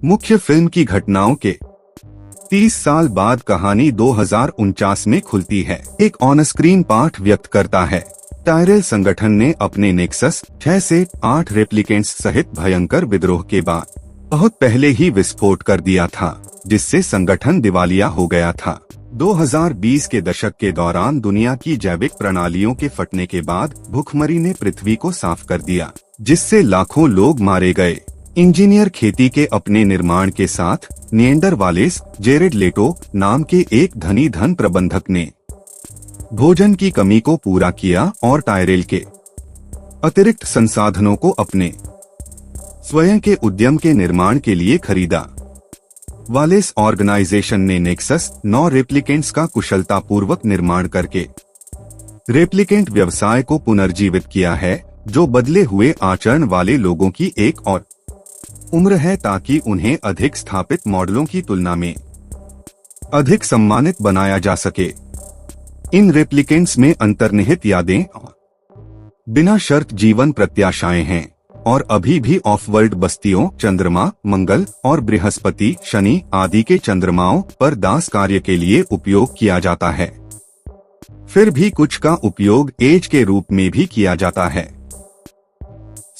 मुख्य फिल्म की घटनाओं के 30 साल बाद कहानी 2049 में खुलती है। एक ऑन स्क्रीन पाठ व्यक्त करता है। टायरल संगठन ने अपने नेक्सस 6 से 8 रेप्लिकेंट्स सहित भयंकर विद्रोह के बाद बहुत पहले ही विस्फोट कर दिया था, जिससे संगठन दिवालिया हो गया था। 2020 के दशक के दौरान दुनिया की जैविक प्रणालियों के फटने के बाद भूखमरी ने पृथ्वी को साफ कर दिया, जिससे लाखों लोग मारे गए। इंजीनियर खेती के अपने निर्माण के साथ निएंडरवालेस जेरेड लेटो नाम के एक धनी धन प्रबंधक ने भोजन की कमी को पूरा किया और टायरल के अतिरिक्त संसाधनों को अपने स्वयं के उद्यम के निर्माण के लिए खरीदा। वालेस ऑर्गेनाइजेशन ने नेक्सस 9 रेप्लिकेंट्स का कुशलतापूर्वक निर्माण करके रेप्लिकेंट व्यवसाय को पुनर्जीवित किया है, जो बदले हुए आचरण वाले लोगों की एक और उम्र है, ताकि उन्हें अधिक स्थापित मॉडलों की तुलना में अधिक सम्मानित बनाया जा सके। इन रेप्लिकेंट्स में अंतर्निहित यादें, बिना शर्त जीवन प्रत्याशाएं हैं और अभी भी ऑफ वर्ल्ड बस्तियों, चंद्रमा, मंगल और बृहस्पति, शनि आदि के चंद्रमाओं पर दास कार्य के लिए उपयोग किया जाता है। फिर भी कुछ का उपयोग एज के रूप में भी किया जाता है।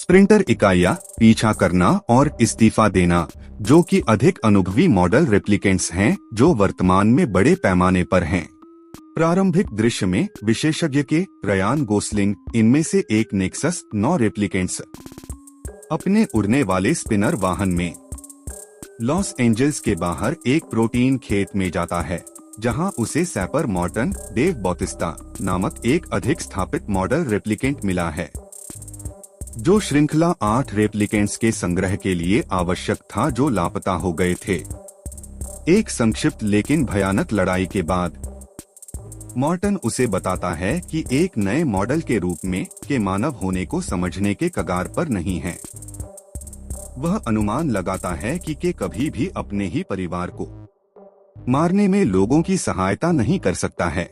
स्प्रिंटर इकाइयां, पीछा करना और इस्तीफा देना, जो कि अधिक अनुभवी मॉडल रेप्लिकेंट्स हैं, जो वर्तमान में बड़े पैमाने पर हैं। प्रारंभिक दृश्य में विशेषज्ञ के रयान गोसलिंग इनमें से एक नेक्सस 9 रेप्लिकेंट्स अपने उड़ने वाले स्पिनर वाहन में लॉस एंजल्स के बाहर एक प्रोटीन खेत में जाता है, जहां उसे सैपर मॉर्टन डेव बॉटिस्टा नामक एक अधिक स्थापित मॉडल रेप्लिकेंट मिला है, जो श्रृंखला 8 रेप्लिकेंट्स के संग्रह के लिए आवश्यक था, जो लापता हो गए थे। एक संक्षिप्त लेकिन भयानक लड़ाई के बाद मॉर्टन उसे बताता है कि एक नए मॉडल के रूप में के मानव होने को समझने के कगार पर नहीं है। वह अनुमान लगाता है कि के कभी भी अपने ही परिवार को मारने में लोगों की सहायता नहीं कर सकता है,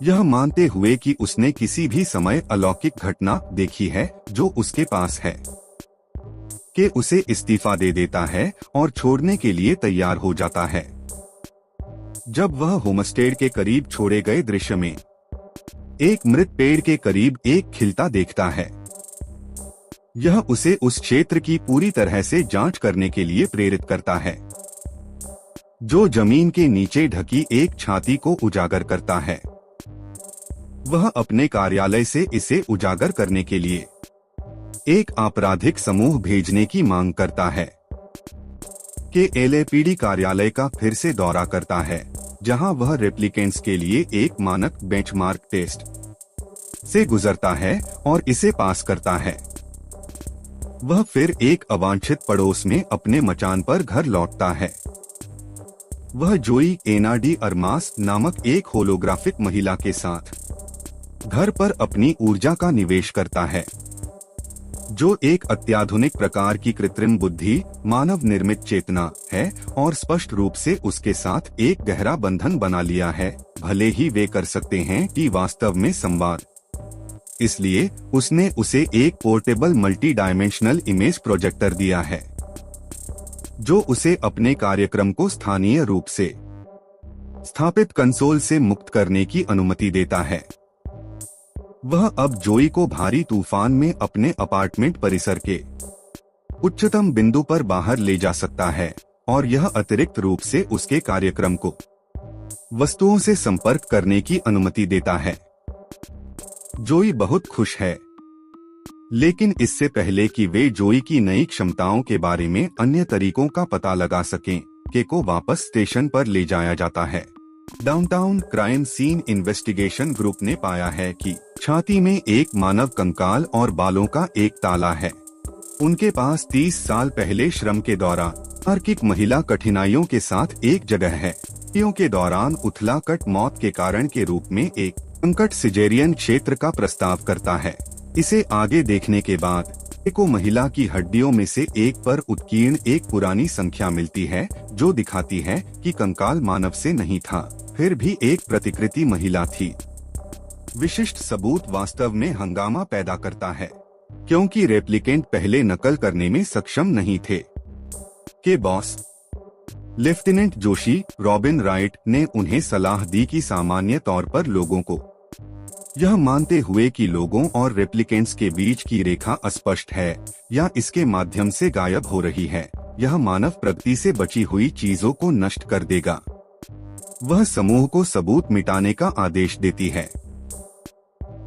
यह मानते हुए कि उसने किसी भी समय अलौकिक घटना देखी है जो उसके पास है। के उसे इस्तीफा दे देता है और छोड़ने के लिए तैयार हो जाता है। जब वह होमस्टेड के करीब छोड़े गए दृश्य में एक मृत पेड़ के करीब एक खिलता देखता है, यह उसे उस क्षेत्र की पूरी तरह से जांच करने के लिए प्रेरित करता है, जो जमीन के नीचे ढकी एक छाती को उजागर करता है। वह अपने कार्यालय से इसे उजागर करने के लिए एक आपराधिक समूह भेजने की मांग करता है। के एलएपीडी कार्यालय का फिर से दौरा करता है, जहां वह रेप्लिकेंट्स के लिए एक मानक बेंचमार्क टेस्ट से गुजरता है और इसे पास करता है। वह फिर एक अवांछित पड़ोस में अपने मचान पर घर लौटता है। वह जोई एनाडी अरमास नामक एक होलोग्राफिक महिला के साथ घर पर अपनी ऊर्जा का निवेश करता है, जो एक अत्याधुनिक प्रकार की कृत्रिम बुद्धि, मानव निर्मित चेतना है और स्पष्ट रूप से उसके साथ एक गहरा बंधन बना लिया है, भले ही वे कर सकते हैं कि वास्तव में संवाद। इसलिए उसने उसे एक portable multi dimensional image projector दिया है, जो उसे अपने कार्यक्रम को स्थानीय रूप से स्थापित कंसोल से मुक्त करने की अनुमति देता है। वह अब जोई को भारी तूफान में अपने अपार्टमेंट परिसर के उच्चतम बिंदु पर बाहर ले जा सकता है और यह अतिरिक्त रूप से उसके कार्यक्रम को वस्तुओं से संपर्क करने की अनुमति देता है। जोई बहुत खुश है, लेकिन इससे पहले कि वे जोई की नई क्षमताओं के बारे में अन्य तरीकों का पता लगा सकें, के को वापस स्टेशन पर ले जाया जाता है। Downtown crime scene investigation group ने पाया है कि छाती में एक मानव कंकाल और बालों का एक ताला है। उनके पास 30 साल पहले श्रम के दौरान तार्किक महिला कठिनाइयों के साथ एक जगह है। के दौरान उथला कट मौत के कारण के रूप में एक संकट सिजेरियन क्षेत्र का प्रस्ताव करता है। इसे आगे देखने के बाद को महिला की हड्डियों में से एक पर उत्कीर्ण एक पुरानी संख्या मिलती है, जो दिखाती है कि कंकाल मानव से नहीं था, फिर भी एक प्रतिकृति महिला थी। विशिष्ट सबूत वास्तव में हंगामा पैदा करता है, क्योंकि रेप्लिकेंट पहले नकल करने में सक्षम नहीं थे। के boss lieutenant Joshi Robin Wright ने उन्हें सलाह दी कि सामान्य तौर पर लोगों को यह मानते हुए कि लोगों और रेप्लिकेंट्स के बीच की रेखा अस्पष्ट है या इसके माध्यम से गायब हो रही है, यह मानव प्रगति से बची हुई चीजों को नष्ट कर देगा। वह समूह को सबूत मिटाने का आदेश देती है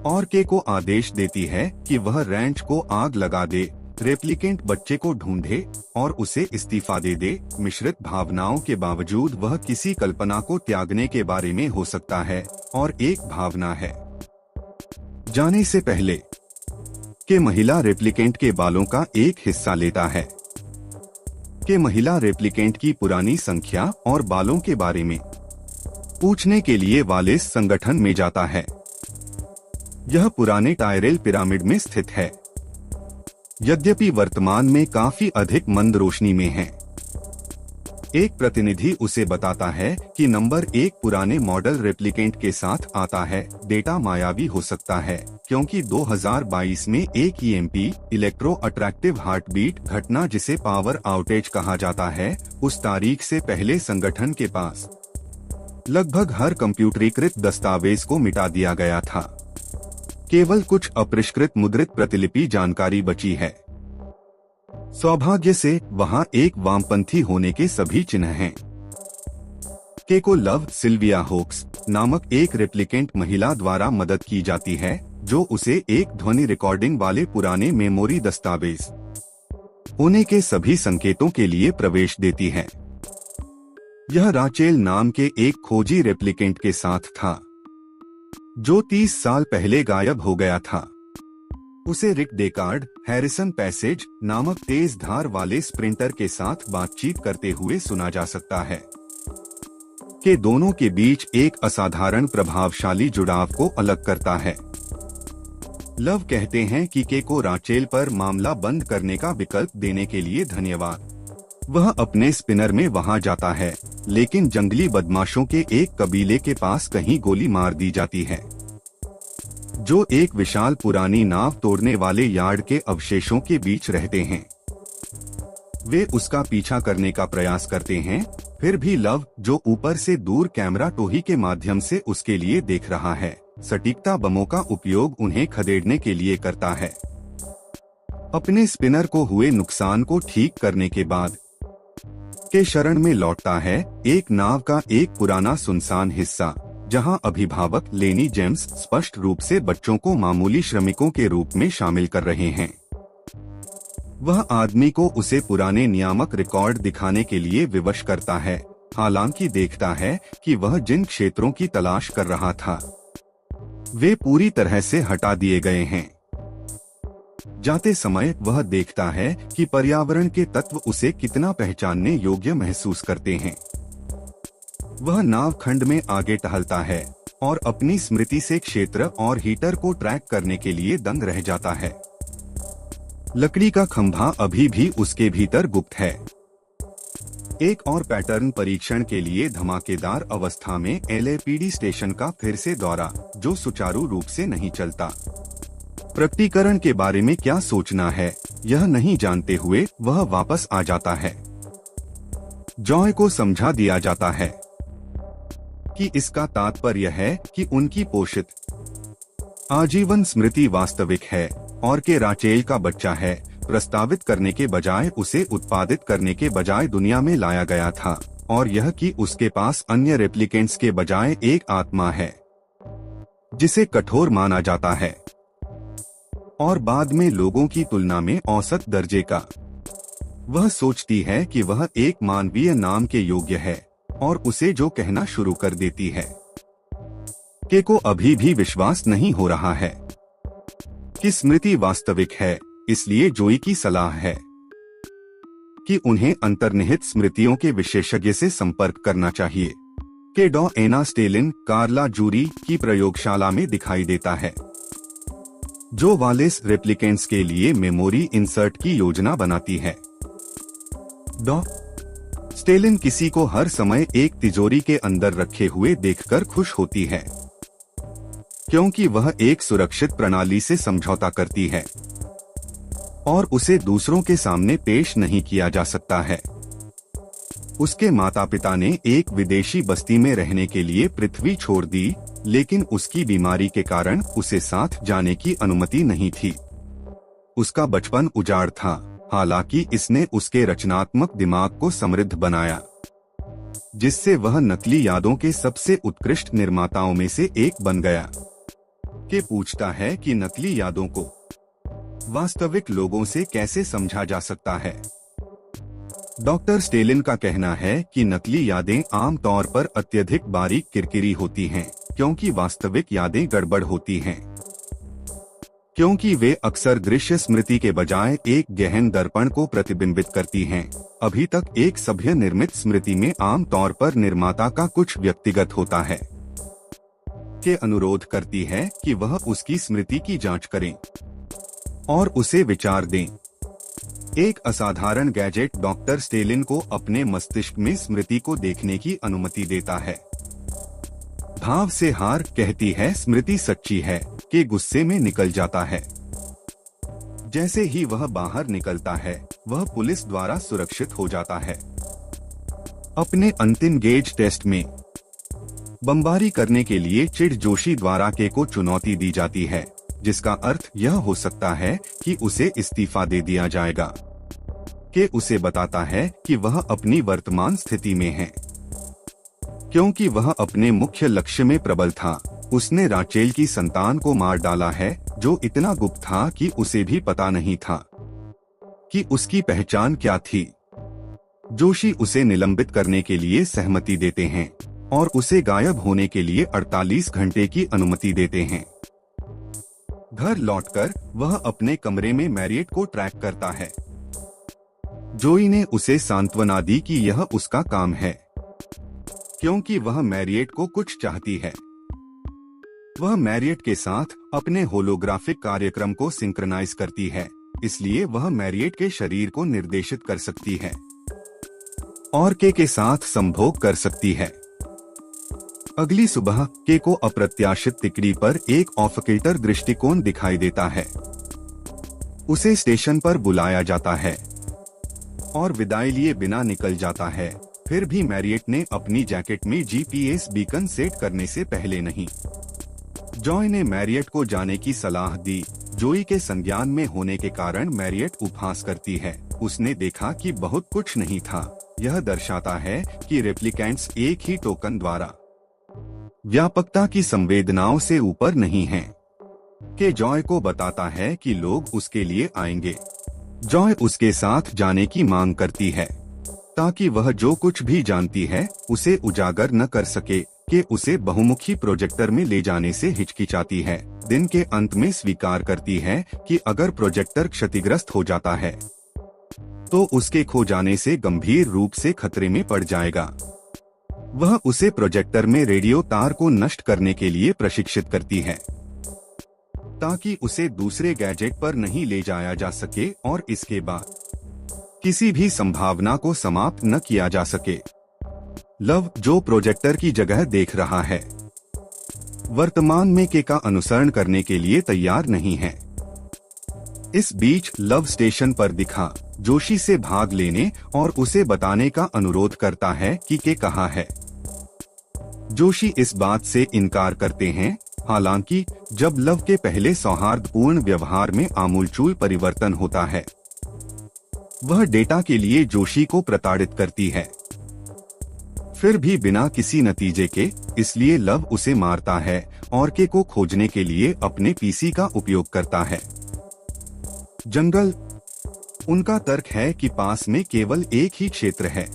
और के को आदेश देती है कि वह रैंच को आग लगा दे, रेप्लिकेंट बच्चे को ढूंढे और उसे इस्तीफा दे दे। मिश्रित भावनाओं के बावजूद वह किसी कल्पना को त्यागने के बारे में हो सकता है और एक भावना है जाने से पहले कि महिला रेप्लिकेंट के बालों का एक हिस्सा लेता है कि महिला रेप्लिकेंट की पुरानी संख्या और बालों के बारे में पूछने के लिए वालिस संगठन में जाता है। यह पुराने टायरेल पिरामिड में स्थित है, यद्यपि वर्तमान में काफी अधिक मंद रोशनी में है। एक प्रतिनिधि उसे बताता है कि नंबर 1 पुराने मॉडल रेप्लिकेंट के साथ आता है। डेटा मायावी हो सकता है क्योंकि 2022 में एक ईएमपी इलेक्ट्रो अट्रैक्टिव हार्टबीट घटना जिसे पावर आउटेज कहा जाता है, उस तारीख से पहले संगठन के पास लगभग हर कंप्यूटरीकृत दस्तावेज को मिटा दिया गया था। केवल कुछ अपरिष्कृत मुद्रित प्रतिलिपि जानकारी बची है। सौभाग्य से वहां एक वामपंथी होने के सभी चिन्ह हैं। के को लव सिल्विया होक्स नामक एक रेप्लिकेंट महिला द्वारा मदद की जाती है, जो उसे एक ध्वनि रिकॉर्डिंग वाले पुराने मेमोरी दस्तावेज होने के सभी संकेतों के लिए प्रवेश देती है। यह राचेल नाम के एक खोजी रेप्लिकेंट के साथ था, जो 30 साल पहले गायब हो गया था। उसे रिक डेकार्ड हैरिसन पैसेज नामक तेज धार वाले स्प्रिंटर के साथ बातचीत करते हुए सुना जा सकता है कि दोनों के बीच एक असाधारण प्रभावशाली जुड़ाव को अलग करता है। लव कहते हैं कि के को राचेल पर मामला बंद करने का विकल्प देने के लिए धन्यवाद। वह अपने स्पिनर में वहां जाता है, लेकिन जंगली बदमाशों के एक कबीले के पास कहीं गोली मार दी जाती है, जो एक विशाल पुरानी नाव तोड़ने वाले यार्ड के अवशेषों के बीच रहते हैं। वे उसका पीछा करने का प्रयास करते हैं, फिर भी लव, जो ऊपर से दूर कैमरा टोही के माध्यम से उसके लिए देख रहा है, सटीकता बमों का उपयोग उन्हें खदेड़ने के लिए करता है। अपने स्पिनर को हुए नुकसान को ठीक करने के बाद के शरण में लौटता है, एक नाव का एक पुराना सुनसान हिस्सा, जहां अभिभावक लेनी जेम्स स्पष्ट रूप से बच्चों को मामूली श्रमिकों के रूप में शामिल कर रहे हैं। वह आदमी को उसे पुराने नियामक रिकॉर्ड दिखाने के लिए विवश करता है, हालांकि देखता है कि वह जिन क्षेत्रों की तलाश कर रहा था वे पूरी तरह से हटा दिए गए हैं। जाते समय वह देखता है कि पर्यावरण के तत्व उसे कितना पहचानने योग्य महसूस करते हैं। वह नाव खंड में आगे टहलता है और अपनी स्मृति से क्षेत्र और हीटर को ट्रैक करने के लिए दंग रह जाता है। लकड़ी का खंभा अभी भी उसके भीतर गुप्त है। एक और पैटर्न परीक्षण के लिए धमाकेदार अवस्था में LAPD स्टेशन का फिर से दौरा, जो सुचारू रूप से नहीं चलता। प्रकटीकरण के बारे में क्या सोचना है, यह नहीं जानते हुए वह वापस आ जाता है। जॉय को समझा दिया जाता है कि इसका तात्पर्य है कि उनकी पोषित आजीवन स्मृति वास्तविक है और के राचेल का बच्चा है, प्रस्तावित करने के बजाय उसे उत्पादित करने के बजाय दुनिया में लाया गया था, और यह कि उसके पास अन्य रेप्लिकेंट्स के बजाय एक आत्मा है जिसे कठोर माना जाता है और बाद में लोगों की तुलना में औसत दर्जे का। वह सोचती है कि वह एक मानवीय नाम के योग्य है और उसे जो कहना शुरू कर देती है। के को अभी भी विश्वास नहीं हो रहा है कि स्मृति वास्तविक है, इसलिए जोई की सलाह है कि उन्हें अंतर्निहित स्मृतियों के विशेषज्ञ से संपर्क करना चाहिए। के डॉ एना स्टेलिन कार्ला जूरी की प्रयोगशाला में दिखाई देता है, जो वालिस रेप्लिकेंट्स के लिए मेमोरी इंसर्ट की योजना बनाती है। डॉ स्टेलिन किसी को हर समय एक तिजोरी के अंदर रखे हुए देखकर खुश होती है, क्योंकि वह एक सुरक्षित प्रणाली से समझौता करती है और उसे दूसरों के सामने पेश नहीं किया जा सकता है। उसके माता पिता ने एक विदेशी बस्ती में रहने के लिए पृथ्वी छोड़ दी, लेकिन उसकी बीमारी के कारण उसे साथ जाने की अनुमति नहीं थी। उसका बचपन उजाड़ था, हालांकि इसने उसके रचनात्मक दिमाग को समृद्ध बनाया, जिससे वह नकली यादों के सबसे उत्कृष्ट निर्माताओं में से एक बन गया। के पूछता है कि नकली यादों को वास्तविक लोगों से कैसे समझा जा सकता है। डॉक्टर स्टेलिन का कहना है कि नकली यादें आमतौर पर अत्यधिक बारीक किरकिरी होती हैं, क्योंकि वास्तविक यादें गड़बड़ होती हैं, क्योंकि वे अक्सर दृश्य स्मृति के बजाय एक गहन दर्पण को प्रतिबिंबित करती हैं। अभी तक एक सभ्य निर्मित स्मृति में आमतौर पर निर्माता का कुछ व्यक्तिगत होता है। के अनुरोध करती है कि वह उसकी स्मृति की जांच करें और उसे विचार दें। एक असाधारण गैजेट डॉक्टर स्टेलिन को अपने मस्तिष्क में स्मृति को देखने की अनुमति देता है। भाव से हार कहती है स्मृति सच्ची है के गुस्से में निकल जाता है। जैसे ही वह बाहर निकलता है, वह पुलिस द्वारा सुरक्षित हो जाता है। अपने अंतिम गेज टेस्ट में बमबारी करने के लिए चिड जोशी द्वारा के को चुनौती दी जाती है, जिसका अर्थ यह हो सकता है कि उसे इस्तीफा दे दिया जाएगा। के उसे बताता है कि वह अपनी वर्तमान स्थिति में है, क्योंकि वह अपने मुख्य लक्ष्य में प्रबल था। उसने राचेल की संतान को मार डाला है, जो इतना गुप्त था कि उसे भी पता नहीं था कि उसकी पहचान क्या थी। जोशी उसे निलंबित करने के लिए सहमति देते हैं और उसे गायब होने के लिए 48 घंटे की अनुमति देते हैं। घर लौटकर वह अपने कमरे में मैरियट को ट्रैक करता है। जोई ने उसे सांत्वना दी कि यह उसका काम है, क्योंकि वह मैरियट को कुछ चाहती है। वह मैरियट के साथ अपने होलोग्राफिक कार्यक्रम को सिंक्रनाइज करती है, इसलिए वह मैरियट के शरीर को निर्देशित कर सकती है और के साथ संभोग कर सकती है। अगली सुबह के को अप्रत्याशित तिकड़ी पर एक ऑफ किल्टर दृष्टिकोण दिखाई देता है। उसे स्टेशन पर बुलाया जाता है और विदाई लिए बिना निकल जाता है। फिर भी मैरियट ने अपनी जैकेट में जीपीएस बीकन सेट करने से पहले नहीं। जॉय ने मैरियट को जाने की सलाह दी। जोई के संज्ञान में होने के कारण मैरियट उपहास करती है। उसने देखा कि बहुत कुछ नहीं था। यह दर्शाता है कि रेप्लिकेंट्स एक ही टोकन द्वारा व्यापकता की संवेदनाओं से ऊपर नहीं हैं। के जॉय को बताता है कि लोग उसके लिए आएंगे। जॉय उसके साथ जाने की मांग करती है ताकि वह जो कुछ भी जानती है उसे उजागर न कर सके। के उसे बहुमुखी प्रोजेक्टर में ले जाने से हिचकिचाती है। दिन के अंत में स्वीकार करती है कि अगर प्रोजेक्टर क्षतिग्रस्त हो जाता है तो उसके खो जाने से गंभीर रूप से खतरे में पड़ जाएगा। वह उसे प्रोजेक्टर में रेडियो तार को नष्ट करने के लिए प्रशिक्षित करती है ताकि उसे दूसरे गैजेट पर नहीं ले जाया जा सके और इसके बाद किसी भी संभावना को समाप्त न किया जा सके। लव, जो प्रोजेक्टर की जगह देख रहा है, वर्तमान में के का अनुसरण करने के लिए तैयार नहीं है। इस बीच लव स्टेशन पर दिखा जोशी से भाग लेने और उसे बताने का अनुरोध करता है कि के कहाँ है। जोशी इस बात से इनकार करते हैं। हालांकि जब लव के पहले सौहार्दपूर्ण व्यवहार में आमूलचूल परिवर्तन होता है, वह डेटा के लिए जोशी को प्रताड़ित करती है, फिर भी बिना किसी नतीजे के। इसलिए लव उसे मारता है और के को खोजने के लिए अपने पीसी का उपयोग करता है। जंगल। उनका तर्क है कि पास में केवल एक ही क्षेत्र है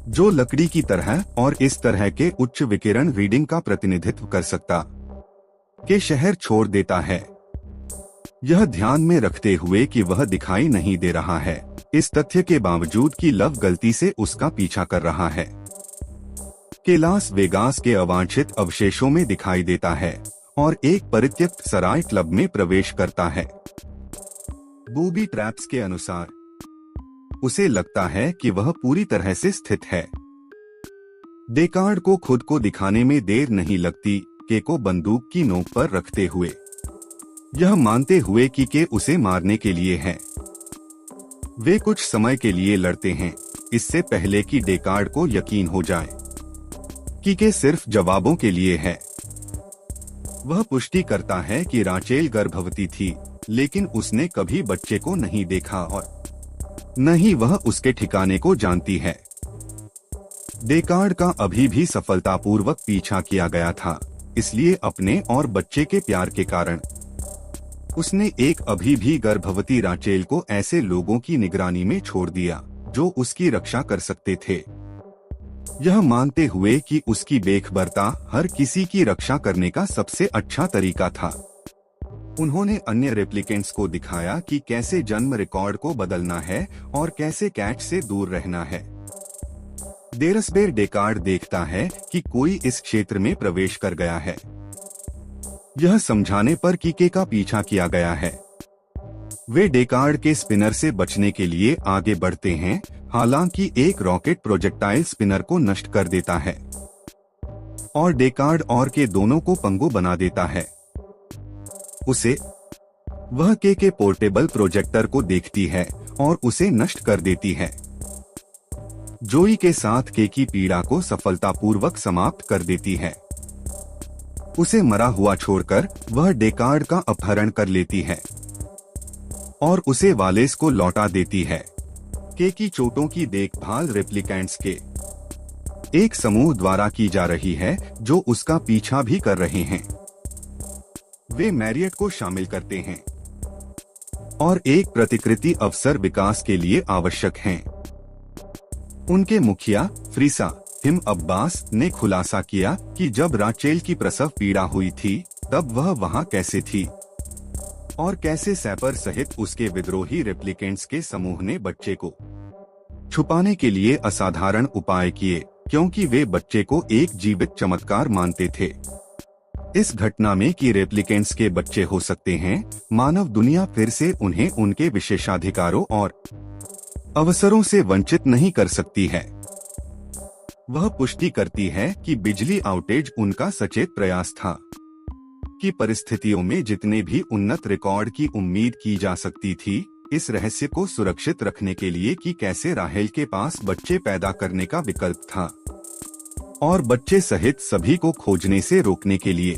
जो लकड़ी की तरह और इस तरह के उच्च विकिरण रीडिंग का प्रतिनिधित्व कर सकता। के शहर छोड़ देता है, यह ध्यान में रखते हुए कि वह दिखाई नहीं दे रहा है, इस तथ्य के बावजूद कि लव गलती से उसका पीछा कर रहा है। के लास वेगास के अवांछित अवशेषों में दिखाई देता है और एक परित्यक्त सराय क्लब में प्रवेश करता है। बूबी ट्रैप्स के अनुसार उसे लगता है कि वह पूरी तरह से स्थित है। डेकार्ड को खुद को दिखाने में देर नहीं लगती, के को बंदूक की नोक पर रखते हुए, यह मानते हुए कि के उसे मारने के लिए है। वे कुछ समय के लिए लड़ते हैं, इससे पहले कि डेकार्ड को यकीन हो जाए कि के सिर्फ जवाबों के लिए है। वह पुष्टि करता है कि राचेल गर्भवती थी, लेकिन उसने कभी बच्चे को नहीं देखा और न ही वह उसके ठिकाने को जानती है। डेकार्ड का अभी भी सफलतापूर्वक पीछा किया गया था, इसलिए अपने और बच्चे के प्यार के कारण उसने एक अभी भी गर्भवती राचेल को ऐसे लोगों की निगरानी में छोड़ दिया जो उसकी रक्षा कर सकते थे, यह मानते हुए कि उसकी बेखबरता हर किसी की रक्षा करने का सबसे अच्छा तरीका था। उन्होंने अन्य रेप्लिकेंट्स को दिखाया कि कैसे जन्म रिकॉर्ड को बदलना है और कैसे कैच से दूर रहना है। देरसबेर डेकार्ड देखता है कि कोई इस क्षेत्र में प्रवेश कर गया है। यह समझाने पर कीके का पीछा किया गया है। वे डेकार्ड के स्पिनर से बचने के लिए आगे बढ़ते हैं, हालांकि एक रॉकेट प्रोजेक्टाइल स्पिनर को नष्ट कर देता है और डेकार्ड और के दोनों को पंगु बना देता है। वह के पोर्टेबल प्रोजेक्टर को देखती है और उसे नष्ट कर देती है। जोई के साथ के की पीड़ा को सफलतापूर्वक समाप्त कर देती है। उसे मरा हुआ छोड़कर वह डेकार्ड का अपहरण कर लेती है और उसे वालेस को लौटा देती है। के की चोटों की देखभाल रेप्लिकेंट्स के एक समूह द्वारा की जा रही है जो उसका पीछा भी कर रहे हैं। वे मैरियट को शामिल करते हैं और एक प्रतिकृति अवसर विकास के लिए आवश्यक हैं। उनके मुखिया फ्रीसा हिम अब्बास ने खुलासा किया कि जब राचेल की प्रसव पीड़ा हुई थी तब वह वहां कैसे थी और कैसे सैपर सहित उसके विद्रोही रेप्लिकेंट्स के समूह ने बच्चे को छुपाने के लिए असाधारण उपाय किए, क्योंकि वे बच्चे को एक जीवित चमत्कार मानते थे। इस घटना में कि रेप्लिकेंट्स के बच्चे हो सकते हैं, मानव दुनिया फिर से उन्हें उनके विशेषाधिकारों और अवसरों से वंचित नहीं कर सकती है। वह पुष्टि करती है कि बिजली आउटेज उनका सचेत प्रयास था कि परिस्थितियों में जितने भी उन्नत रिकॉर्ड की उम्मीद की जा सकती थी, इस रहस्य को सुरक्षित रखने के लिए कि कैसे राहेल के पास बच्चे पैदा करने का विकल्प था और बच्चे सहित सभी को खोजने से रोकने के लिए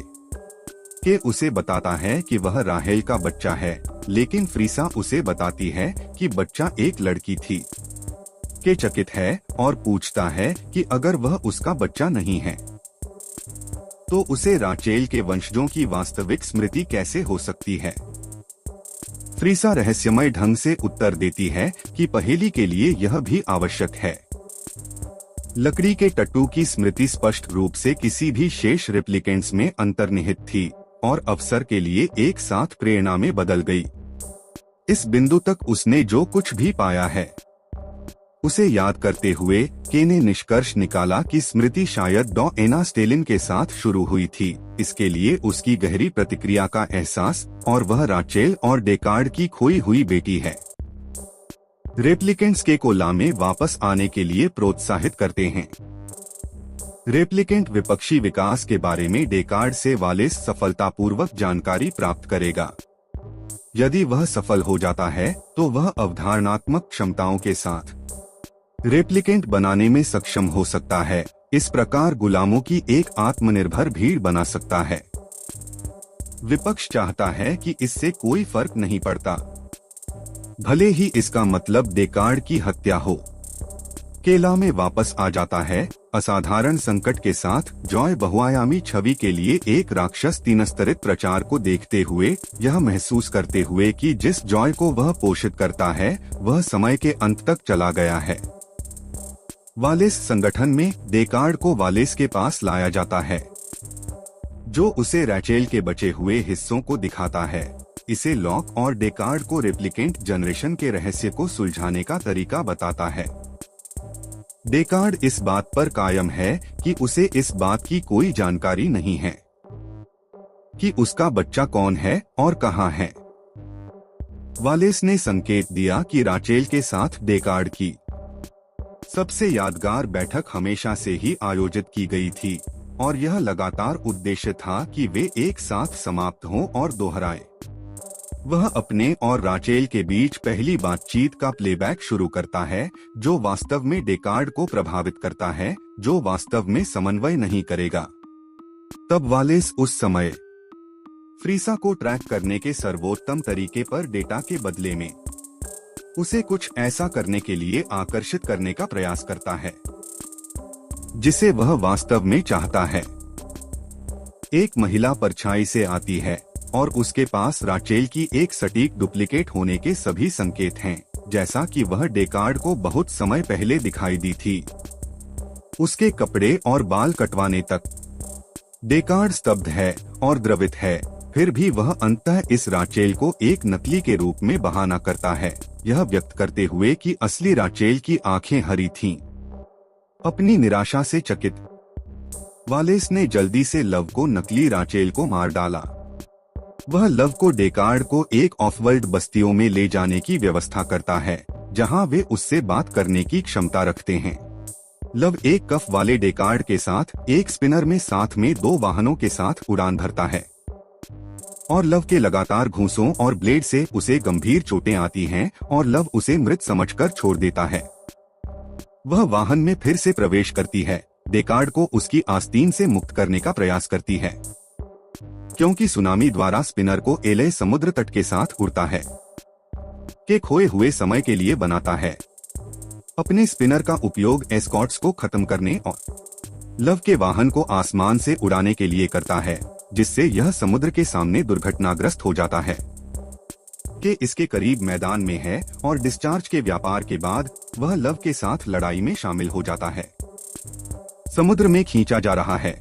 के उसे बताता है कि वह राहेल का बच्चा है, लेकिन फ्रीसा उसे बताती है कि बच्चा एक लड़की थी। के चकित है और पूछता है कि अगर वह उसका बच्चा नहीं है तो उसे राचेल के वंशजों की वास्तविक स्मृति कैसे हो सकती है। फ्रीसा रहस्यमय ढंग से उत्तर देती है कि पहेली के लिए यह भी आवश्यक है। लकड़ी के टट्टू की स्मृति स्पष्ट रूप से किसी भी शेष रेप्लिकेंट्स में अंतर्निहित थी और अवसर के लिए एक साथ प्रेरणा में बदल गई। इस बिंदु तक उसने जो कुछ भी पाया है उसे याद करते हुए के ने निष्कर्ष निकाला कि स्मृति शायद डॉ एना स्टेलिन के साथ शुरू हुई थी। इसके लिए उसकी गहरी प्रतिक्रिया का एहसास और वह राचेल और डेकार्ड की खोई हुई बेटी है। रेप्लिकेंट्स के कोला में वापस आने के लिए प्रोत्साहित करते हैं। रेप्लिकेंट विपक्षी विकास के बारे में डेकार्ड से वालेस सफलतापूर्वक जानकारी प्राप्त करेगा। यदि वह सफल हो जाता है तो वह अवधारणात्मक क्षमताओं के साथ रेप्लिकेंट बनाने में सक्षम हो सकता है। इस प्रकार गुलामों की एक आत्मनिर्भर भीड़ बना सकता है। विपक्ष चाहता है कि इससे कोई फर्क नहीं पड़ता, भले ही इसका मतलब डेकार्ड की हत्या हो। केला में वापस आ जाता है। असाधारण संकट के साथ जॉय बहुआयामी छवि के लिए एक राक्षस 3 स्तरित प्रचार को देखते हुए यह महसूस करते हुए कि जिस जॉय को वह पोषित करता है वह समय के अंत तक चला गया है। वालेस संगठन में डेकार्ड को वालेस के पास लाया जाता है, जो उसे रैचेल के बचे हुए हिस्सों को दिखाता है। इसे लॉक और डेकार्ड को रेप्लिकेंट जनरेशन के रहस्य को सुलझाने का तरीका बताता है। डेकार्ड इस बात पर कायम है कि उसे इस बात की कोई जानकारी नहीं है कि उसका बच्चा कौन है और कहां है। वालेस ने संकेत दिया कि राचेल के साथ डेकार्ड की सबसे यादगार बैठक हमेशा से ही आयोजित की गई थी और यह लगातार उद्देश्य था कि वे एक साथ समाप्त हों और दोहराए। वह अपने और राचेल के बीच पहली बातचीत का प्लेबैक शुरू करता है, जो वास्तव में डेकार्ड को प्रभावित करता है, जो वास्तव में समन्वय नहीं करेगा। तब वालेस उस समय फ्रीसा को ट्रैक करने के सर्वोत्तम तरीके पर डेटा के बदले में उसे कुछ ऐसा करने के लिए आकर्षित करने का प्रयास करता है जिसे वह वास्तव में चाहता है। एक महिला परछाई से आती है और उसके पास राचेल की एक सटीक डुप्लीकेट होने के सभी संकेत हैं, जैसा कि वह डेकार्ड को बहुत समय पहले दिखाई दी थी। उसके कपड़े और बाल कटवाने तक डेकार्ड स्तब्ध है और द्रवित है, फिर भी वह अंततः इस राचेल को एक नकली के रूप में बहाना करता है, यह व्यक्त करते हुए कि असली राचेल की आंखें हरी थीं। अपनी निराशा से चकित वालेस ने जल्दी से लव को नकली राचेल को मार डाला। वह लव को डेकार्ड को एक ऑफवर्ल्ड बस्तियों में ले जाने की व्यवस्था करता है, जहां वे उससे बात करने की क्षमता रखते हैं। लव एक कफ वाले डेकार्ड के साथ एक स्पिनर में साथ में 2 वाहनों के साथ उड़ान भरता है और लव के लगातार घूंसों और ब्लेड से उसे गंभीर चोटें आती हैं और लव उसे मृत समझकर छोड़ देता है। वह वाहन में फिर से प्रवेश करती है, डेकार्ड को उसकी आस्तीन से मुक्त करने का प्रयास करती है, क्योंकि सुनामी द्वारा स्पिनर को एले समुद्र तट के साथ उड़ता है के खोए हुए समय के लिए बनाता है। अपने स्पिनर का उपयोग एस्कॉर्ट्स को खत्म करने और लव के वाहन को आसमान से उड़ाने के लिए करता है, जिससे यह समुद्र के सामने दुर्घटनाग्रस्त हो जाता है कि इसके करीब मैदान में है और डिस्चार्ज के व्यापार के बाद वह लव के साथ लड़ाई में शामिल हो जाता है। समुद्र में खींचा जा रहा है,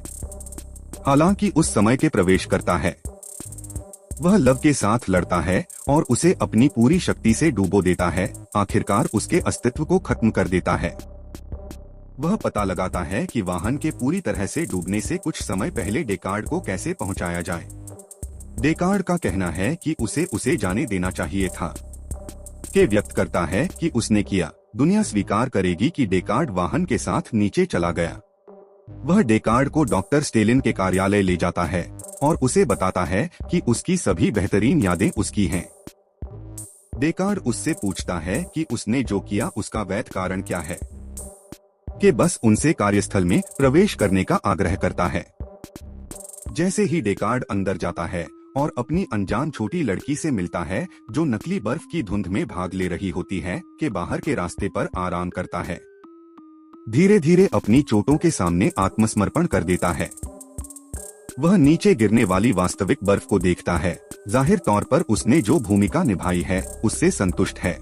हालांकि उस समय के प्रवेश करता है। वह लव के साथ लड़ता है और उसे अपनी पूरी शक्ति से डूबो देता है, आखिरकार उसके अस्तित्व को खत्म कर देता है। वह पता लगाता है कि वाहन के पूरी तरह से डूबने से कुछ समय पहले डेकार्ड को कैसे पहुंचाया जाए। डेकार्ड का कहना है कि उसे जाने देना चाहिए था, के व्यक्त करता है कि उसने किया। दुनिया स्वीकार करेगी कि डेकार्ड वाहन के साथ नीचे चला गया। वह डेकार्ड को डॉक्टर स्टेलिन के कार्यालय ले जाता है और उसे बताता है कि उसकी सभी बेहतरीन यादें उसकी हैं। डेकार्ड उससे पूछता है कि उसने जो किया उसका वैध कारण क्या है, कि बस उनसे कार्यस्थल में प्रवेश करने का आग्रह करता है। जैसे ही डेकार्ड अंदर जाता है और अपनी अनजान छोटी लड़की से मिलता है जो नकली बर्फ की धुंध में भाग ले रही होती है, के बाहर के रास्ते पर आराम करता है। धीरे धीरे अपनी चोटों के सामने आत्मसमर्पण कर देता है। वह नीचे गिरने वाली वास्तविक बर्फ को देखता है। जाहिर तौर पर उसने जो भूमिका निभाई है उससे संतुष्ट है।